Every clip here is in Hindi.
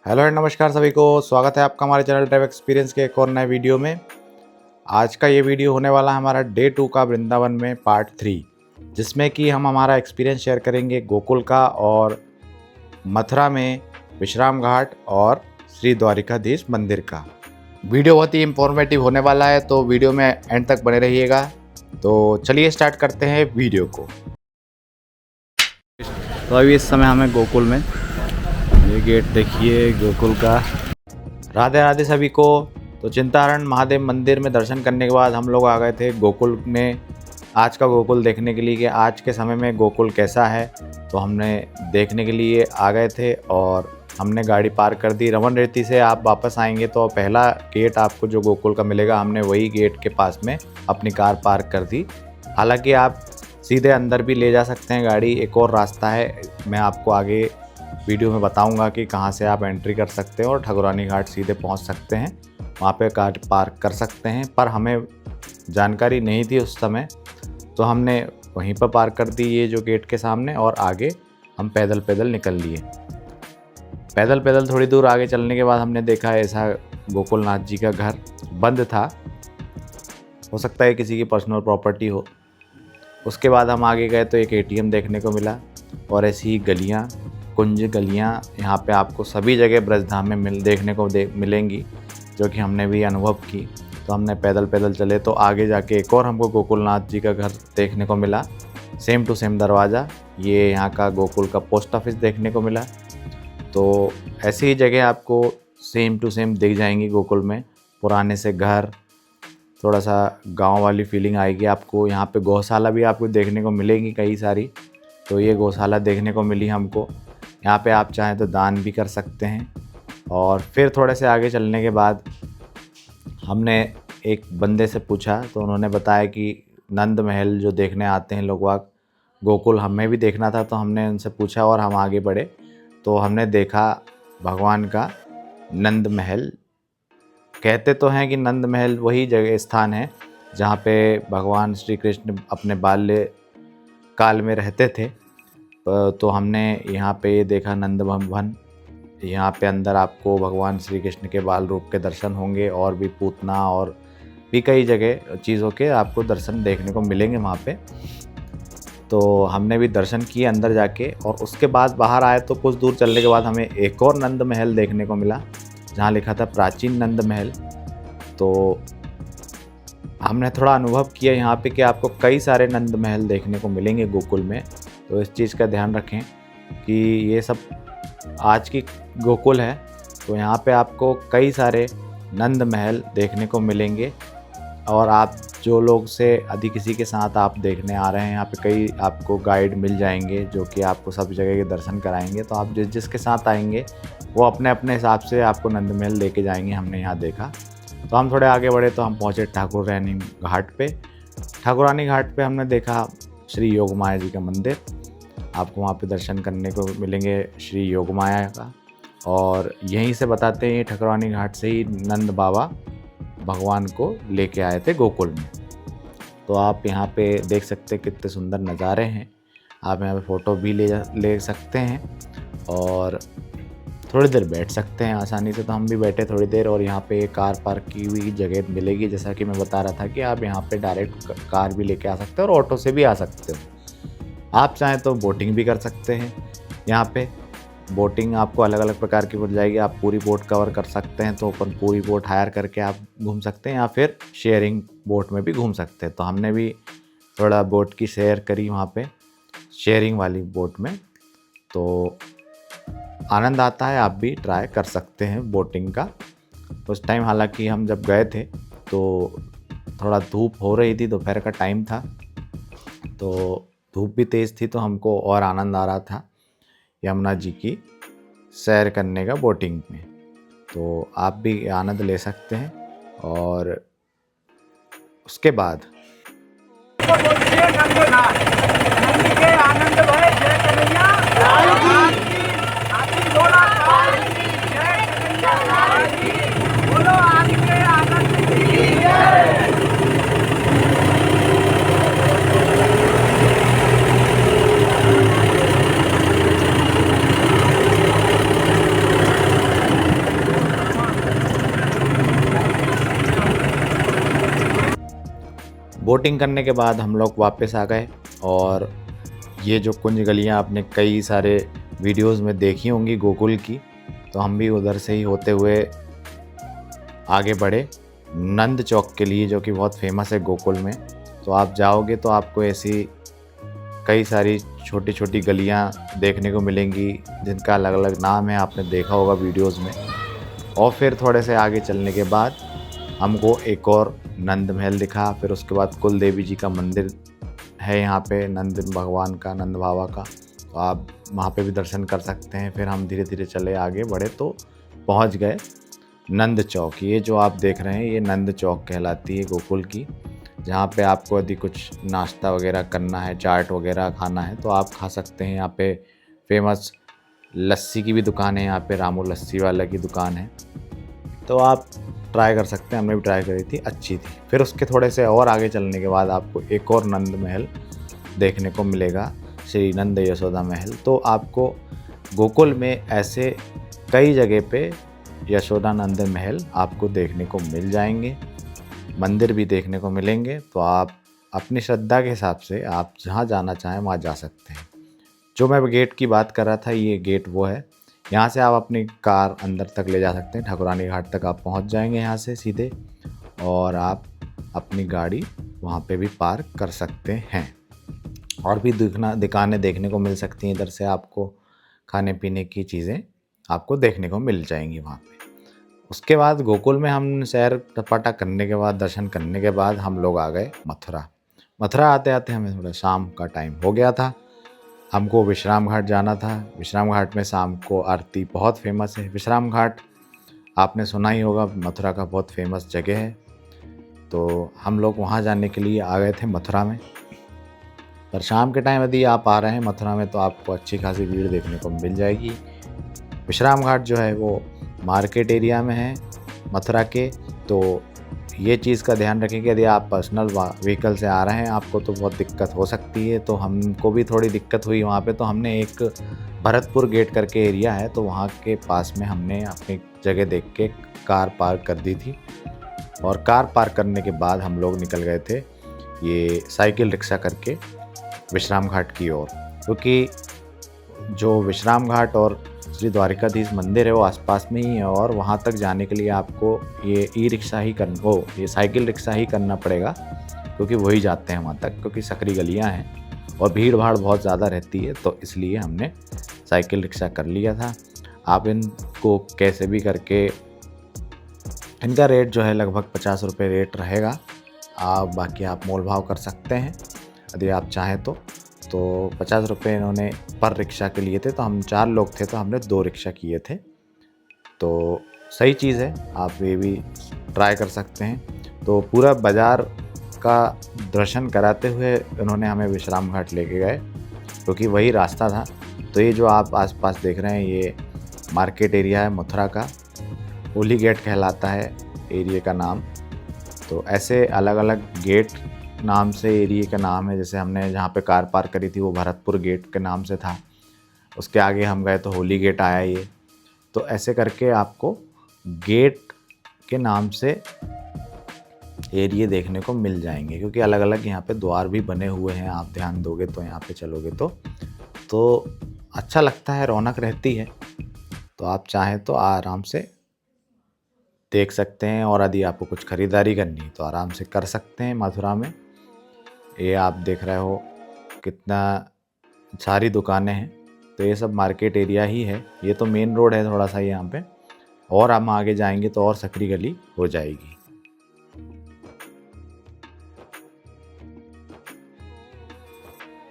हेलो एंड नमस्कार सभी को। स्वागत है आपका हमारे चैनल ट्रैवल एक्सपीरियंस के एक और नए वीडियो में। आज का ये वीडियो होने वाला है हमारा डे 2 का वृंदावन में पार्ट 3, जिसमें कि हम हमारा एक्सपीरियंस शेयर करेंगे गोकुल का और मथुरा में विश्राम घाट और श्री द्वारिकाधीश मंदिर का। वीडियो बहुत ही इंफॉर्मेटिव होने वाला है, तो वीडियो में एंड तक बने रहिएगा। तो चलिए स्टार्ट करते हैं वीडियो को। तो अभी इस समय हमें गोकुल में, ये गेट देखिए गोकुल का। राधे राधे सभी को। तो चिंताहरण महादेव मंदिर में दर्शन करने के बाद हम लोग आ गए थे गोकुल में, आज का गोकुल देखने के लिए कि आज के समय में गोकुल कैसा है। तो हमने देखने के लिए आ गए थे और हमने गाड़ी पार्क कर दी। रमन रेती से आप वापस आएंगे तो पहला गेट आपको जो गोकुल का मिलेगा, हमने वही गेट के पास में अपनी कार पार्क कर दी। हालांकि आप सीधे अंदर भी ले जा सकते हैं गाड़ी, एक और रास्ता है, मैं आपको आगे वीडियो में बताऊंगा कि कहां से आप एंट्री कर सकते हैं और ठकुरानी घाट सीधे पहुंच सकते हैं, वहां पे कार पार्क कर सकते हैं। पर हमें जानकारी नहीं थी उस समय, तो हमने वहीं पर पार्क कर दी ये जो गेट के सामने, और आगे हम पैदल पैदल निकल लिए। पैदल पैदल थोड़ी दूर आगे चलने के बाद हमने देखा ऐसा गोकुलनाथ जी का घर बंद था, हो सकता है किसी की पर्सनल प्रॉपर्टी हो। उसके बाद हम आगे गए तो एक एटीएम देखने को मिला, और ऐसी ही गलियाँ, कुंज गलियाँ यहाँ पे आपको सभी जगह ब्रजधाम में देखने को मिलेंगी, जो कि हमने भी अनुभव की। तो हमने पैदल पैदल चले तो आगे जाके एक और हमको गोकुलनाथ जी का घर देखने को मिला, सेम टू सेम दरवाज़ा। ये यहाँ का गोकुल का पोस्ट ऑफिस देखने को मिला। तो ऐसी ही जगह आपको सेम टू सेम दिख जाएंगी गोकुल में। पुराने से घर, थोड़ा सा गांव वाली फीलिंग आएगी आपको। यहाँ पे गौशाला भी आपको देखने को मिलेगी कई सारी। तो ये गौशाला देखने को मिली हमको। यहाँ पे आप चाहें तो दान भी कर सकते हैं। और फिर थोड़े से आगे चलने के बाद हमने एक बंदे से पूछा, तो उन्होंने बताया कि नंद महल जो देखने आते हैं लोग वाग, गोकुल हमें भी देखना था। तो हमने उनसे पूछा और हम आगे बढ़े तो हमने देखा भगवान का नंद महल। कहते तो हैं कि नंद महल वही जगह स्थान है जहाँ पे भगवान श्री कृष्ण अपने बाल्य काल में रहते थे। तो हमने यहाँ पे ये देखा नंद भवन। यहाँ पे अंदर आपको भगवान श्री कृष्ण के बाल रूप के दर्शन होंगे, और भी पूतना और भी कई जगह चीज़ों के आपको दर्शन देखने को मिलेंगे वहाँ पे। तो हमने भी दर्शन किए अंदर जाके, और उसके बाद बाहर आए तो कुछ दूर चलने के बाद हमें एक और नंद महल देखने को मिला, जहाँ लिखा था प्राचीन नंद महल। तो हमने थोड़ा अनुभव किया यहाँ पे कि आपको कई सारे नंद महल देखने को मिलेंगे गोकुल में। तो इस चीज़ का ध्यान रखें कि ये सब आज की गोकुल है, तो यहाँ पे आपको कई सारे नंद महल देखने को मिलेंगे। और आप जो लोग से यदि किसी के साथ आप देखने आ रहे हैं, यहाँ पे कई आपको गाइड मिल जाएंगे जो कि आपको सब जगह के दर्शन कराएंगे। तो आप जिसके साथ आएंगे वो अपने अपने हिसाब से आपको नंद महल लेके जाएंगे, हमने यहाँ देखा। तो हम थोड़े आगे बढ़े तो हम पहुँचे ठाकुरानी घाट पे। ठाकुरानी घाट पे हमने देखा श्री योगमाया जी का मंदिर। आपको वहाँ पे दर्शन करने को मिलेंगे श्री योगमाया का। और यहीं से बताते हैं ठाकुरानी घाट से ही नंद बाबा भगवान को लेके आए थे गोकुल में। तो आप यहाँ पे देख सकते हैं कितने सुंदर नज़ारे हैं। आप यहाँ पे फ़ोटो भी ले सकते हैं और थोड़ी देर बैठ सकते हैं आसानी से। तो हम भी बैठे थोड़ी देर, और यहाँ पे कार पार्क की हुई जगह मिलेगी। जैसा कि मैं बता रहा था कि आप यहाँ पे डायरेक्ट कार भी लेके आ सकते हो और ऑटो से भी आ सकते हो। आप चाहें तो बोटिंग भी कर सकते हैं। यहाँ पे बोटिंग आपको अलग अलग प्रकार की मिल जाएगी। आप पूरी बोट कवर कर सकते हैं तो अपन पूरी बोट हायर करके आप घूम सकते हैं, या फिर शेयरिंग बोट में भी घूम सकते हैं। तो हमने भी थोड़ा बोट की शेयर करी वहाँ पे, शेयरिंग वाली बोट में। तो आनंद आता है, आप भी ट्राई कर सकते हैं बोटिंग का। उस टाइम हालांकि हम जब गए थे तो थोड़ा धूप हो रही थी, दोपहर का टाइम था, तो धूप भी तेज़ थी, तो हमको और आनंद आ रहा था यमुना जी की सैर करने का बोटिंग में। तो आप भी आनंद ले सकते हैं। और उसके बाद बोटिंग करने के बाद हम लोग वापस आ गए और ये जो कुंज गलियाँ आपने कई सारे वीडियोस में देखी होंगी गोकुल की, तो हम भी उधर से ही होते हुए आगे बढ़े नंद चौक के लिए, जो कि बहुत फेमस है गोकुल में। तो आप जाओगे तो आपको ऐसी कई सारी छोटी छोटी गलियाँ देखने को मिलेंगी जिनका अलग अलग नाम है, आपने देखा होगा वीडियोस में। और फिर थोड़े से आगे चलने के बाद हमको एक और नंद महल दिखा। फिर उसके बाद कुल देवी जी का मंदिर है यहाँ पे, नंद भगवान का, नंद बाबा का, तो आप वहाँ पे भी दर्शन कर सकते हैं। फिर हम धीरे धीरे चले आगे बढ़े तो पहुँच गए नंद चौक। ये जो आप देख रहे हैं ये नंद चौक कहलाती है गोकुल की, जहाँ पे आपको यदि कुछ नाश्ता वगैरह करना है, चाट वगैरह खाना है तो आप खा सकते हैं। यहाँ पे फेमस लस्सी की भी दुकान है, यहाँ पे रामू लस्सी वाला की दुकान है, तो आप ट्राई कर सकते हैं। हमने भी ट्राई करी थी, अच्छी थी। फिर उसके थोड़े से और आगे चलने के बाद आपको एक और नंद महल देखने को मिलेगा, श्री नंद यशोदा महल। तो आपको गोकुल में ऐसे कई जगह पे यशोदानंद महल आपको देखने को मिल जाएंगे, मंदिर भी देखने को मिलेंगे। तो आप अपनी श्रद्धा के हिसाब से आप जहाँ जाना चाहें वहाँ जा सकते हैं। जो मैं गेट की बात कर रहा था, ये गेट वो है, यहाँ से आप अपनी कार अंदर तक ले जा सकते हैं। ठाकुरानी घाट तक आप पहुँच जाएंगे यहाँ से सीधे, और आप अपनी गाड़ी वहाँ पे भी पार्क कर सकते हैं। और भी दुकानें देखने को मिल सकती हैं इधर से, आपको खाने पीने की चीज़ें आपको देखने को मिल जाएंगी वहाँ पे। उसके बाद गोकुल में हम सैर सपाटा करने के बाद, दर्शन करने के बाद हम लोग आ गए मथुरा। मथुरा आते आते हमें थोड़ा शाम का टाइम हो गया था। हमको विश्राम घाट जाना था। विश्राम घाट में शाम को आरती बहुत फेमस है। विश्राम घाट आपने सुना ही होगा, मथुरा का बहुत फेमस जगह है। तो हम लोग वहाँ जाने के लिए आ गए थे मथुरा में। पर शाम के टाइम यदि आप आ रहे हैं मथुरा में तो आपको अच्छी खासी भीड़ देखने को मिल जाएगी। विश्राम घाट जो है वो मार्केट एरिया में है मथुरा के, तो ये चीज़ का ध्यान रखें कि यदि आप पर्सनल व्हीकल से आ रहे हैं आपको तो बहुत दिक्कत हो सकती है। तो हमको भी थोड़ी दिक्कत हुई वहाँ पे। तो हमने एक भरतपुर गेट करके एरिया है, तो वहाँ के पास में हमने अपनी जगह देख के कार पार्क कर दी थी। और कार पार्क करने के बाद हम लोग निकल गए थे ये साइकिल रिक्शा करके विश्राम घाट की ओर, क्योंकि जो विश्राम घाट और श्री द्वारिकाधीश मंदिर है वो आसपास में ही है, और वहाँ तक जाने के लिए आपको ये ये साइकिल रिक्शा ही करना पड़ेगा, क्योंकि वही जाते हैं वहाँ तक, क्योंकि सकरी गलियाँ हैं और भीड़ भाड़ बहुत ज़्यादा रहती है। तो इसलिए हमने साइकिल रिक्शा कर लिया था। आप इनको कैसे भी करके, इनका रेट जो है लगभग 50 रुपये रेट रहेगा। बाकी आप मोल भाव कर सकते हैं यदि आप चाहें तो 50 रुपये इन्होंने पर रिक्शा के लिए थे। तो हम 4 लोग थे तो हमने 2 रिक्शा किए थे। तो सही चीज़ है, आप ये भी ट्राई कर सकते हैं। तो पूरा बाज़ार का दर्शन कराते हुए उन्होंने हमें विश्राम घाट लेके गए, क्योंकि वही रास्ता था। तो ये जो आप आसपास देख रहे हैं ये मार्केट एरिया है मथुरा का, होली गेट कहलाता है एरिया का नाम। तो ऐसे अलग अलग गेट नाम से एरिया का नाम है। जैसे हमने जहाँ पे कार पार्क करी थी वो भरतपुर गेट के नाम से था, उसके आगे हम गए तो होली गेट आया ये। तो ऐसे करके आपको गेट के नाम से एरिया देखने को मिल जाएंगे, क्योंकि अलग अलग यहाँ पे द्वार भी बने हुए हैं। आप ध्यान दोगे तो यहाँ पे चलोगे तो अच्छा लगता है, रौनक रहती है। तो आप चाहें तो आराम से देख सकते हैं, और यदि आपको कुछ ख़रीदारी करनी है तो आराम से कर सकते हैं मथुरा में। ये आप देख रहे हो कितना सारी दुकानें हैं, तो ये सब मार्केट एरिया ही है। ये तो मेन रोड है थोड़ा सा यहाँ पे, और हम आगे जाएंगे तो और सकरी गली हो जाएगी।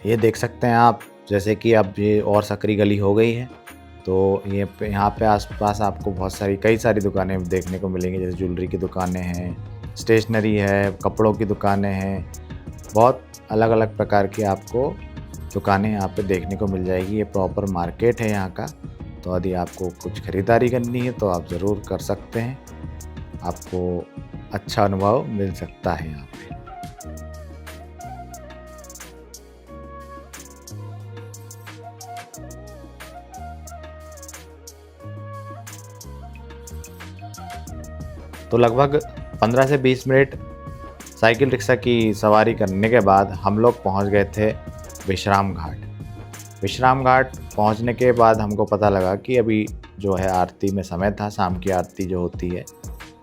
ये देख सकते हैं आप, जैसे कि अब ये और सकरी गली हो गई है। तो ये यहाँ पे आसपास आपको बहुत सारी कई सारी दुकानें देखने को मिलेंगी, जैसे ज्वेलरी की दुकानें हैं, स्टेशनरी है, कपड़ों की दुकानें हैं, बहुत अलग अलग प्रकार की आपको दुकानें यहाँ पे देखने को मिल जाएगी। ये प्रॉपर मार्केट है यहाँ का। तो यदि आपको कुछ ख़रीदारी करनी है तो आप ज़रूर कर सकते हैं, आपको अच्छा अनुभव मिल सकता है यहाँ पे। तो लगभग 15 से 20 मिनट साइकिल रिक्शा की सवारी करने के बाद हम लोग पहुंच गए थे विश्राम घाट। विश्राम घाट पहुंचने के बाद हमको पता लगा कि अभी जो है आरती में समय था, शाम की आरती जो होती है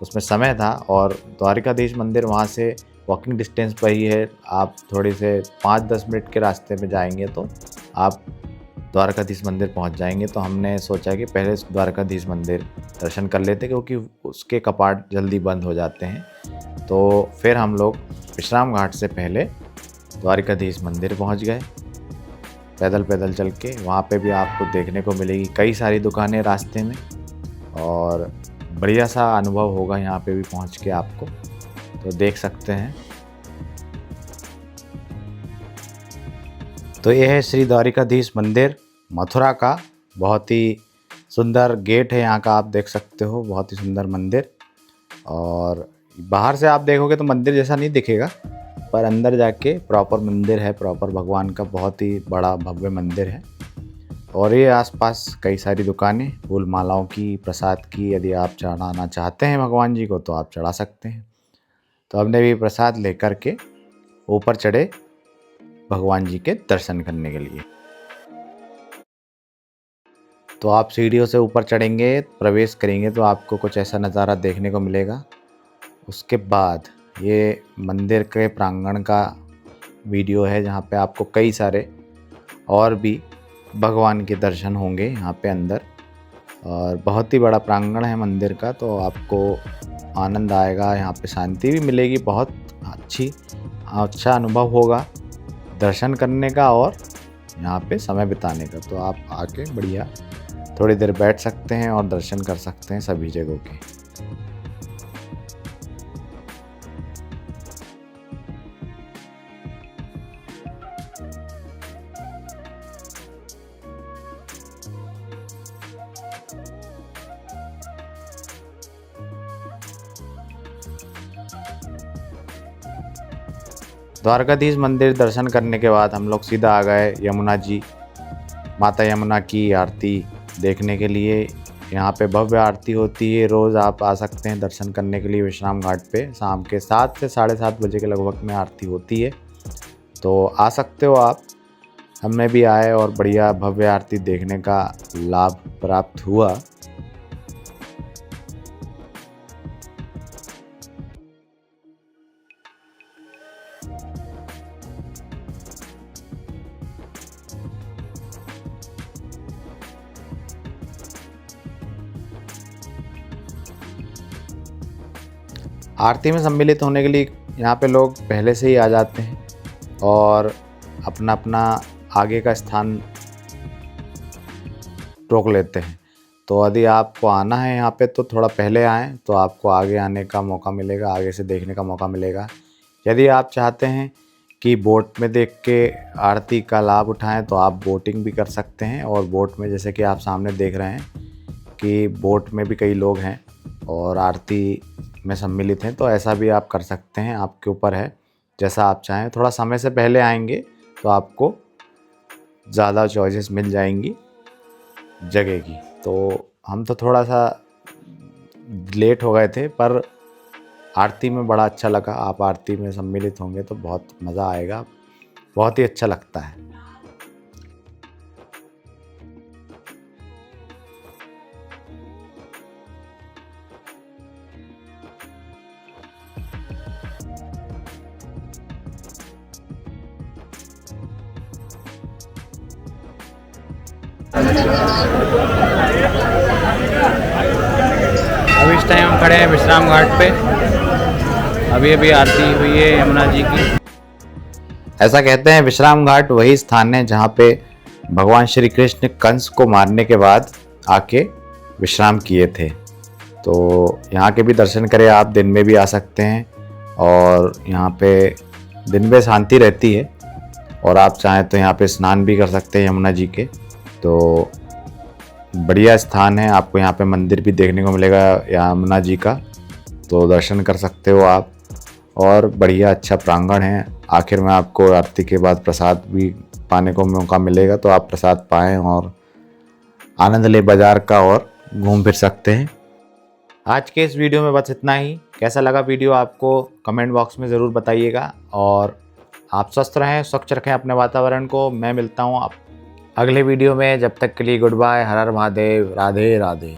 उसमें समय था और द्वारिकाधीश मंदिर वहाँ से वॉकिंग डिस्टेंस पर ही है। आप थोड़ी से 5-10 मिनट के रास्ते में जाएंगे तो आप द्वारकाधीश मंदिर पहुंच जाएंगे। तो हमने सोचा कि पहले द्वारकाधीश मंदिर दर्शन कर लेते क्योंकि उसके कपाट जल्दी बंद हो जाते हैं। तो फिर हम लोग विश्राम घाट से पहले द्वारकाधीश मंदिर पहुंच गए पैदल पैदल चल के। वहाँ पे भी आपको देखने को मिलेगी कई सारी दुकानें रास्ते में और बढ़िया सा अनुभव होगा यहाँ पे भी पहुँच के आपको, तो देख सकते हैं। तो ये है श्री द्वारिकाधीश मंदिर मथुरा का, बहुत ही सुंदर गेट है यहाँ का, आप देख सकते हो, बहुत ही सुंदर मंदिर। और बाहर से आप देखोगे तो मंदिर जैसा नहीं दिखेगा, पर अंदर जाके प्रॉपर मंदिर है, प्रॉपर भगवान का बहुत ही बड़ा भव्य मंदिर है। और ये आसपास कई सारी दुकानें फूल मालाओं की, प्रसाद की, यदि आप चढ़ाना चाहते हैं भगवान जी को तो आप चढ़ा सकते हैं। तो हमने भी प्रसाद लेकर के ऊपर चढ़े भगवान जी के दर्शन करने के लिए। तो आप सीढ़ियों से ऊपर चढ़ेंगे, प्रवेश करेंगे तो आपको कुछ ऐसा नज़ारा देखने को मिलेगा। उसके बाद ये मंदिर के प्रांगण का वीडियो है जहाँ पे आपको कई सारे और भी भगवान के दर्शन होंगे यहाँ पे अंदर। और बहुत ही बड़ा प्रांगण है मंदिर का, तो आपको आनंद आएगा, यहाँ पे शांति भी मिलेगी, बहुत अच्छा अनुभव होगा दर्शन करने का और यहाँ पे समय बिताने का। तो आप आके बढ़िया थोड़ी देर बैठ सकते हैं और दर्शन कर सकते हैं सभी जगहों के। द्वारकाधीश मंदिर दर्शन करने के बाद हम लोग सीधा आ गए यमुना जी, माता यमुना की आरती देखने के लिए। यहाँ पे भव्य आरती होती है, रोज़ आप आ सकते हैं दर्शन करने के लिए विश्राम घाट पे। शाम के 7 से 7:30 बजे के लगभग में आरती होती है, तो आ सकते हो आप। हमने भी आए और बढ़िया भव्य आरती देखने का लाभ प्राप्त हुआ। आरती में सम्मिलित होने के लिए यहाँ पे लोग पहले से ही आ जाते हैं और अपना अपना आगे का स्थान रोक लेते हैं। तो यदि आपको आना है यहाँ पे तो थोड़ा पहले आएँ तो आपको आगे आने का मौका मिलेगा, आगे से देखने का मौका मिलेगा। यदि आप चाहते हैं कि बोट में देख के आरती का लाभ उठाएं तो आप बोटिंग भी कर सकते हैं। और बोट में जैसे कि आप सामने देख रहे हैं कि बोट में भी कई लोग हैं और आरती में सम्मिलित हैं, तो ऐसा भी आप कर सकते हैं, आपके ऊपर है, जैसा आप चाहें। थोड़ा समय से पहले आएंगे तो आपको ज़्यादा चॉइसेस मिल जाएंगी जगह की। तो हम तो थोड़ा सा लेट हो गए थे, पर आरती में बड़ा अच्छा लगा। आप आरती में सम्मिलित होंगे तो बहुत मज़ा आएगा, बहुत ही अच्छा लगता है। अब इस टाइम हम खड़े हैं विश्राम घाट पे, अभी अभी आरती हुई है यमुना जी की। ऐसा कहते हैं विश्राम घाट वही स्थान है जहाँ पे भगवान श्री कृष्ण कंस को मारने के बाद आके विश्राम किए थे। तो यहाँ के भी दर्शन करें आप, दिन में भी आ सकते हैं और यहाँ पे दिन में शांति रहती है और आप चाहें तो यहाँ पे स्नान भी कर सकते हैं यमुना जी के। तो बढ़िया स्थान है, आपको यहाँ पे मंदिर भी देखने को मिलेगा यमुना जी का, तो दर्शन कर सकते हो आप। और बढ़िया अच्छा प्रांगण है। आखिर में आपको आरती के बाद प्रसाद भी पाने को मौका मिलेगा, तो आप प्रसाद पाएँ और आनंद ले बाज़ार का और घूम फिर सकते हैं। आज के इस वीडियो में बस इतना ही। कैसा लगा वीडियो आपको कमेंट बॉक्स में ज़रूर बताइएगा और आप स्वस्थ रहें, स्वच्छ रखें अपने वातावरण को। मैं मिलता हूँ आप अगले वीडियो में। जब तक के लिए गुड बाय। हर हर महादेव। राधे राधे।